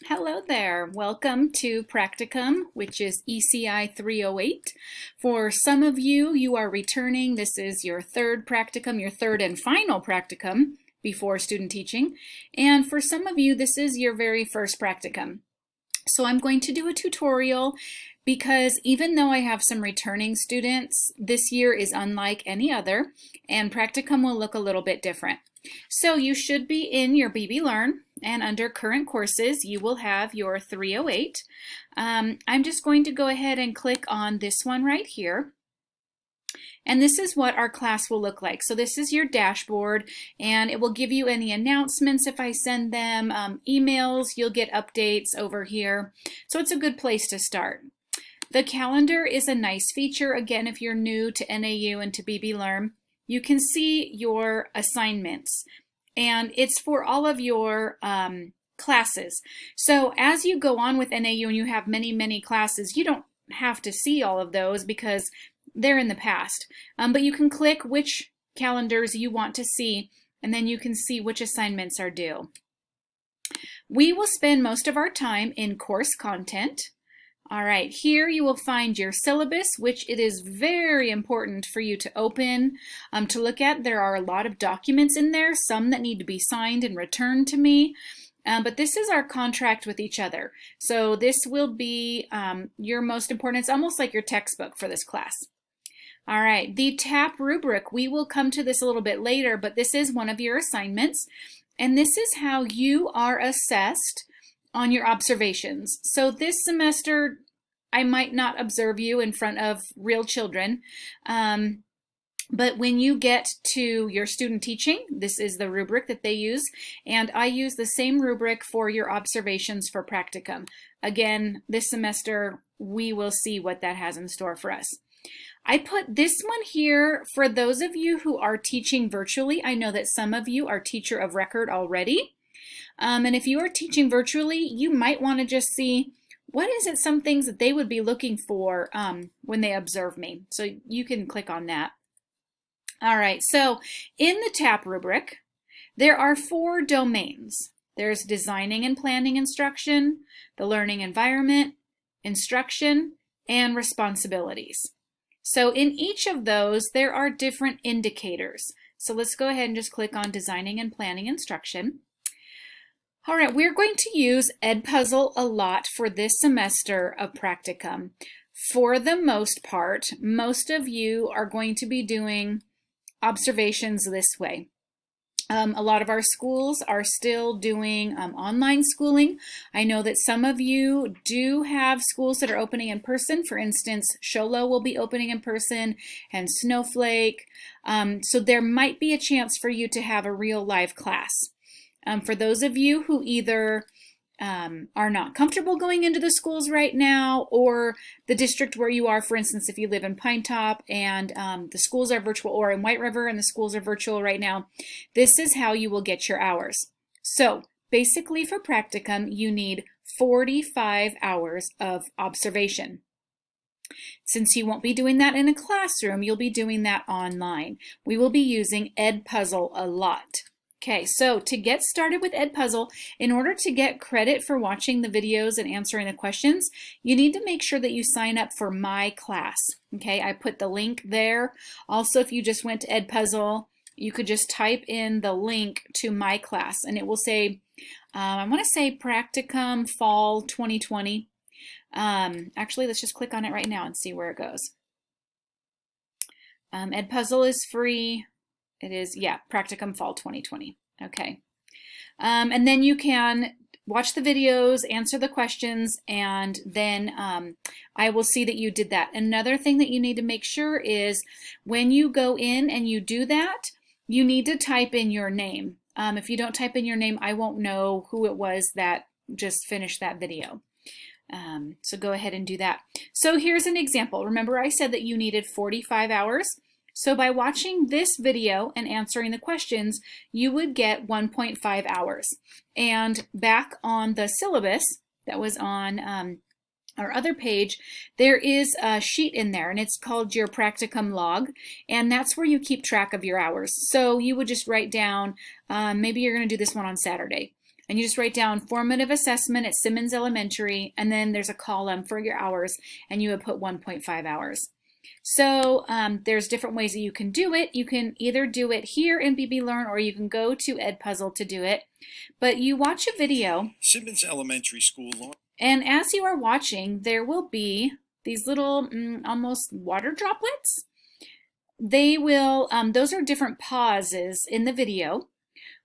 Hello there. Welcome to Practicum, which is ECI 308. For some of you, you are returning. This is your third practicum, your third and final practicum before student teaching. And for some of you, this is your very first practicum. So I'm going to do a tutorial because even though I have some returning students, this year is unlike any other, and practicum will look a little bit different. So you should be in your BB Learn, and under current courses you will have your 308. I'm just going to go ahead and click on this one right here. And this is what our class will look like. So this is your dashboard, and it will give you any announcements if I send them, emails, you'll get updates over here. So it's a good place to start. The calendar is a nice feature. Again, if you're new to NAU and to BB Learn, you can see your assignments, and it's for all of your classes. So as you go on with NAU and you have many classes, you don't have to see all of those because they're in the past. But you can click which calendars you want to see, and then you can see which assignments are due. We will spend most of our time in course content. All right, here you will find your syllabus, which it is very important for you to open, to look at. There are a lot of documents in there, some that need to be signed and returned to me. But this is our contract with each other. So this will be your most important. It's almost like your textbook for this class. All right, the TAP rubric, we will come to this a little bit later, but this is one of your assignments. And this is how you are assessed on your observations. So this semester, I might not observe you in front of real children, but when you get to your student teaching, this is the rubric that they use, and I use the same rubric for your observations for practicum. Again, this semester, we will see what that has in store for us. I put this one here for those of you who are teaching virtually. I know that some of you are teacher of record already. And if you are teaching virtually, you might want to just see what is it, some things that they would be looking for when they observe me. So you can click on that. All right, so in the TAP rubric, there are 4 domains. There's designing and planning instruction, the learning environment, instruction, and responsibilities. So in each of those, there are different indicators. So let's go ahead and just click on designing and planning instruction. All right, we're going to use Edpuzzle a lot for this semester of practicum. For the most part, most of you are going to be doing observations this way. A lot of our schools are still doing online schooling. I know that some of you do have schools that are opening in person. For instance, Sholo will be opening in person, and Snowflake. So there might be a chance for you to have a real live class. For those of you who either are not comfortable going into the schools right now, or the district where you are, for instance, if you live in Pine Top and the schools are virtual, or in White River and the schools are virtual right now, this is how you will get your hours. So basically for practicum, you need 45 hours of observation. Since you won't be doing that in a classroom, you'll be doing that online. We will be using Edpuzzle a lot. Okay, so to get started with Edpuzzle, in order to get credit for watching the videos and answering the questions, you need to make sure that you sign up for my class. Okay, I put the link there. Also, if you just went to Edpuzzle, you could just type in the link to my class, and it will say, I want to say Practicum Fall 2020. Actually, let's just click on it right now and see where it goes. Edpuzzle is free. It is, yeah, Practicum Fall 2020. Okay. And then you can watch the videos, answer the questions, and then I will see that you did that. Another thing that you need to make sure is when you go in and you do that, you need to type in your name. If you don't type in your name, I won't know who it was that just finished that video. So go ahead and do that. So here's an example. Remember I said that you needed 45 hours? So by watching this video and answering the questions, you would get 1.5 hours. And back on the syllabus that was on our other page, there is a sheet in there, and it's called your practicum log, and that's where you keep track of your hours. So you would just write down, maybe you're going to do this one on Saturday. And you just write down formative assessment at Simmons Elementary, and then there's a column for your hours, and you would put 1.5 hours. So there's different ways that you can do it. You can either do it here in BB Learn, or you can go to Edpuzzle to do it. But you watch a video. Simmons Elementary School. And as you are watching, there will be these little almost water droplets. They will, those are different pauses in the video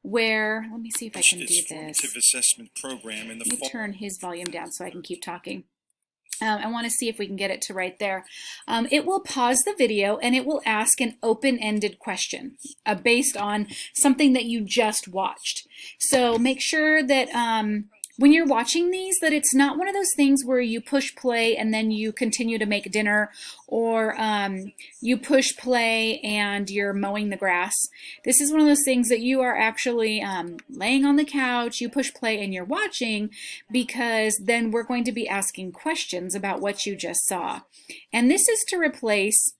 where, let me see if I can do this. Assessment program in the Let me turn his volume down so I can keep talking. I want to see if we can get it to right there. It will pause the video and it will ask an open-ended question based on something that you just watched. So make sure that when you're watching these, that it's not one of those things where you push play and then you continue to make dinner, or you push play and you're mowing the grass. This is one of those things that you are actually laying on the couch, you push play and you're watching, because then we're going to be asking questions about what you just saw. And this is to replace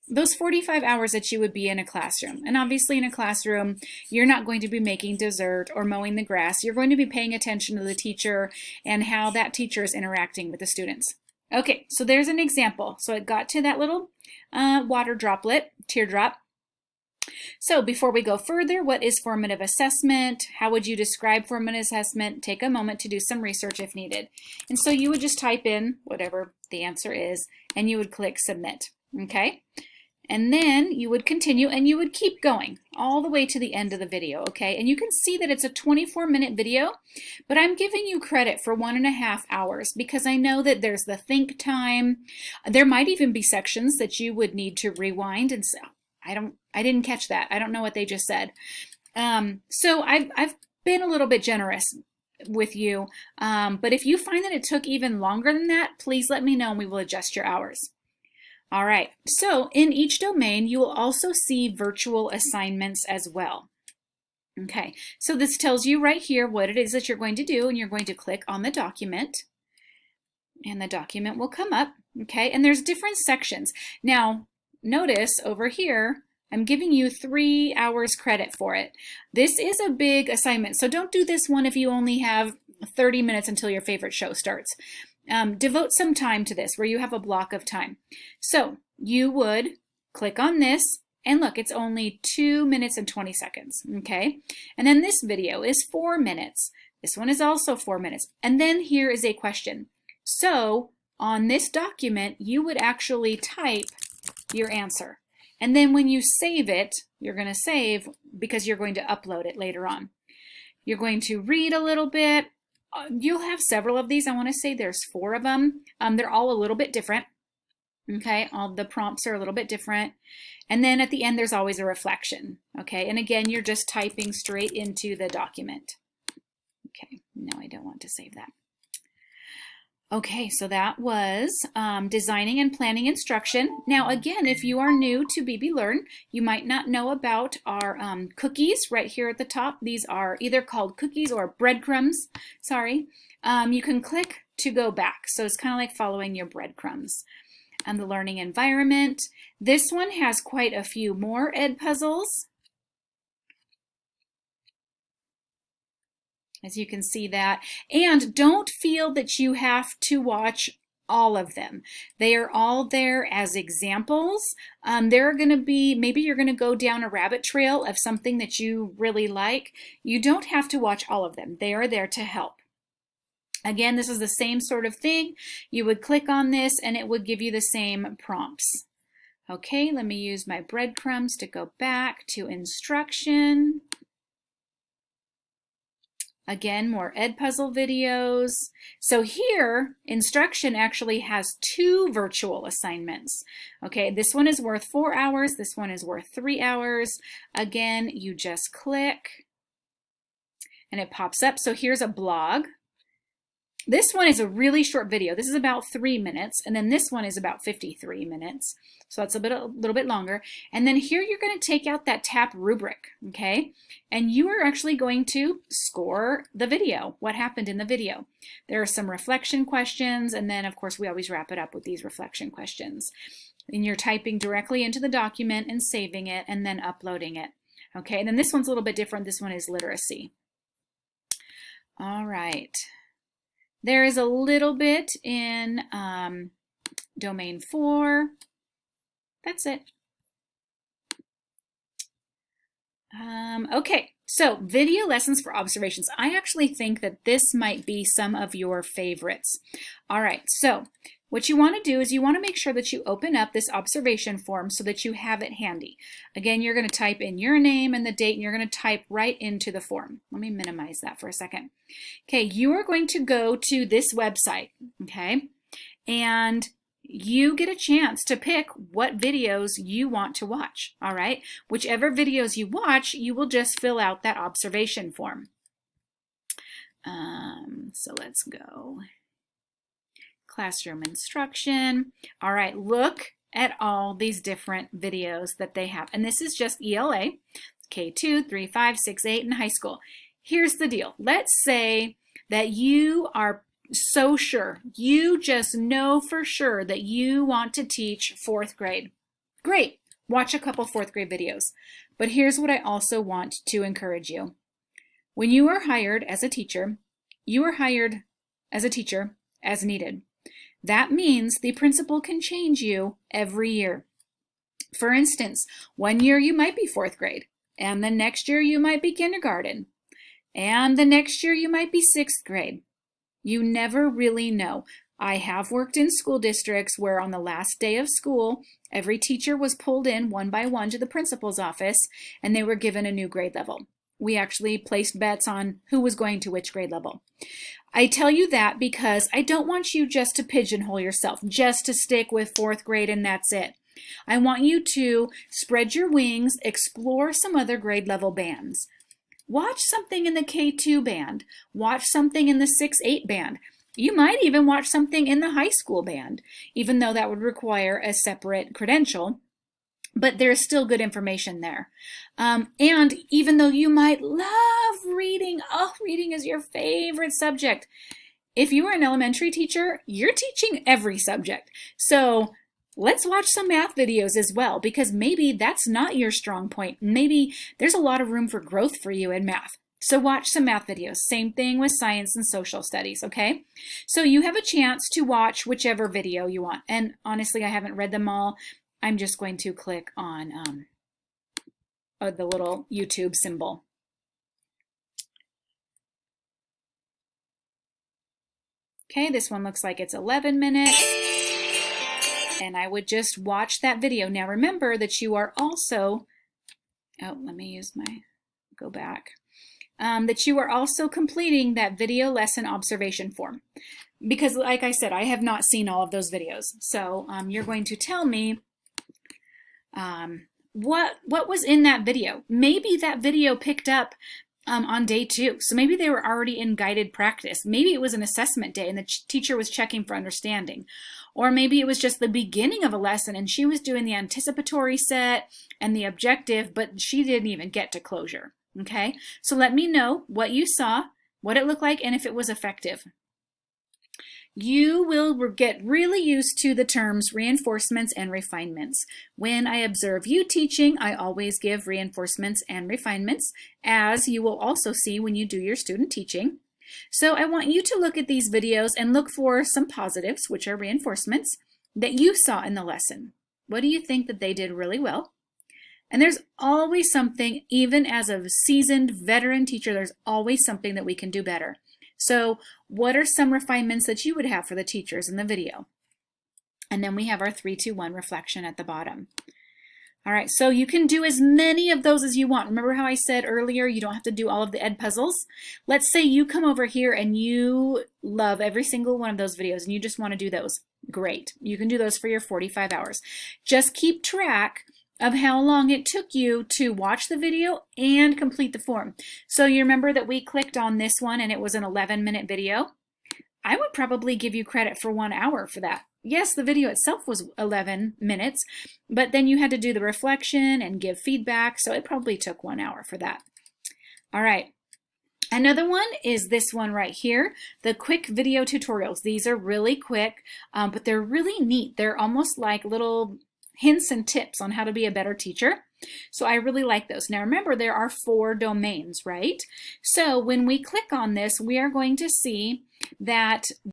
those 45 hours that you would be in a classroom. And obviously in a classroom, you're not going to be making dessert or mowing the grass. You're going to be paying attention to the teacher and how that teacher is interacting with the students. Okay, so there's an example. So it got to that little water droplet, teardrop. So before we go further, what is formative assessment? How would you describe formative assessment? Take a moment to do some research if needed. And so you would just type in whatever the answer is, and you would click submit, okay? And then you would continue and you would keep going all the way to the end of the video, okay? And you can see that it's a 24-minute video, but I'm giving you credit for 1.5 hours because I know that there's the think time. There might even be sections that you would need to rewind and say, I didn't catch that. I don't know what they just said. So I've been a little bit generous with you, but if you find that it took even longer than that, please let me know and we will adjust your hours. All right, so in each domain, you will also see virtual assignments as well. Okay, so this tells you right here what it is that you're going to do, and you're going to click on the document, and the document will come up, okay? And there's different sections. Now, notice over here, I'm giving you 3 hours credit for it. This is a big assignment, so don't do this one if you only have 30 minutes until your favorite show starts. Devote some time to this where you have a block of time. So you would click on this and look, it's only 2 minutes and 20 seconds, okay? And then this video is 4 minutes. This one is also 4 minutes. And then here is a question. So on this document, you would actually type your answer. And then when you save it, you're going to save because you're going to upload it later on. You're going to read a little bit. You'll have several of these. I want to say there's 4 of them. They're all a little bit different. Okay, all the prompts are a little bit different. And then at the end, there's always a reflection. Okay, and again, you're just typing straight into the document. Okay, no, I don't want to save that. Okay, so that was designing and planning instruction. Now again, if you are new to BB Learn, you might not know about our cookies right here at the top. These are either called cookies or breadcrumbs, sorry. You can click to go back, so it's kind of like following your breadcrumbs. The learning environment. This one has quite a few more Edpuzzles. As you can see that. And don't feel that you have to watch all of them. They are all there as examples. There are going to be, maybe you're going to go down a rabbit trail of something that you really like. You don't have to watch all of them. They are there to help. Again, this is the same sort of thing. You would click on this and it would give you the same prompts. Okay, let me use my breadcrumbs to go back to instruction. Again, more Edpuzzle videos. So here, instruction actually has 2 virtual assignments. Okay, this one is worth 4 hours. This one is worth 3 hours. Again, you just click and it pops up. So here's a blog. This one is a really short video. This is about 3 minutes, and then this one is about 53 minutes. So that's a little bit longer. And then here you're going to take out that tap rubric, okay? And you are actually going to score the video, what happened in the video. There are some reflection questions, and then of course we always wrap it up with these reflection questions. And you're typing directly into the document and saving it and then uploading it. Okay, and then this one's a little bit different. This one is literacy. All right. There is a little bit in domain 4. That's it. Okay, so video lessons for observations. I actually think that this might be some of your favorites. All right, so what you want to do is you want to make sure that you open up this observation form so that you have it handy. Again, you're going to type in your name and the date, and you're going to type right into the form. Let me minimize that for a second. Okay, you are going to go to this website, okay, and you get a chance to pick what videos you want to watch, all right? Whichever videos you watch, you will just fill out that observation form. So let's go. Classroom instruction. All right, look at all these different videos that they have. And this is just ELA, K2, 3, 5, 6, 8, and high school. Here's the deal. Let's say that you are so sure, you just know for sure that you want to teach 4th grade. Great, watch a couple 4th grade videos. But here's what I also want to encourage you. When you are hired as a teacher, you are hired as a teacher as needed. That means the principal can change you every year. For instance, one year you might be 4th grade, and the next year you might be kindergarten, and the next year you might be 6th grade. You never really know. I have worked in school districts where on the last day of school, every teacher was pulled in one by one to the principal's office and they were given a new grade level. We actually placed bets on who was going to which grade level. I tell you that because I don't want you just to pigeonhole yourself, just to stick with 4th grade and that's it. I want you to spread your wings, explore some other grade level bands. Watch something in the K2 band. Watch something in the 6-8 band. You might even watch something in the high school band, even though that would require a separate credential. But there's still good information there. And even though you might love reading, oh, reading is your favorite subject. If you are an elementary teacher, you're teaching every subject. So let's watch some math videos as well, because maybe that's not your strong point. Maybe there's a lot of room for growth for you in math. So watch some math videos. Same thing with science and social studies, okay? So you have a chance to watch whichever video you want. And honestly, I haven't read them all. I'm just going to click on the little YouTube symbol. Okay, this one looks like it's 11 minutes. And I would just watch that video. Now remember that you are also, let me use go back, that you are also completing that video lesson observation form. Because like I said, I have not seen all of those videos. So you're going to tell me what was in that video. Maybe that video picked up on day 2. So maybe they were already in guided practice. Maybe it was an assessment day and the teacher was checking for understanding. Or maybe it was just the beginning of a lesson and she was doing the anticipatory set and the objective, but she didn't even get to closure. Okay, so let me know what you saw, what it looked like, and if it was effective. You will get really used to the terms reinforcements and refinements. When I observe you teaching, I always give reinforcements and refinements, as you will also see when you do your student teaching. So I want you to look at these videos and look for some positives, which are reinforcements, that you saw in the lesson. What do you think that they did really well? And there's always something, even as a seasoned veteran teacher, there's always something that we can do better. So what are some refinements that you would have for the teachers in the video? And then we have our 3, 2, 1 reflection at the bottom. All right, so you can do as many of those as you want. Remember how I said earlier, you don't have to do all of the ed puzzles? Let's say you come over here and you love every single one of those videos and you just want to do those. Great, you can do those for your 45 hours. Just keep track of how long it took you to watch the video and complete the form. So you remember that we clicked on this one and it was an 11-minute video? I would probably give you credit for 1 hour for that. Yes, the video itself was 11 minutes, but then you had to do the reflection and give feedback, so it probably took 1 hour for that. All right. Another one is this one right here, the quick video tutorials. These are really quick, but they're really neat. They're almost like little hints and tips on how to be a better teacher. So I really like those. Now remember, there are 4 domains, right? So when we click on this, we are going to see that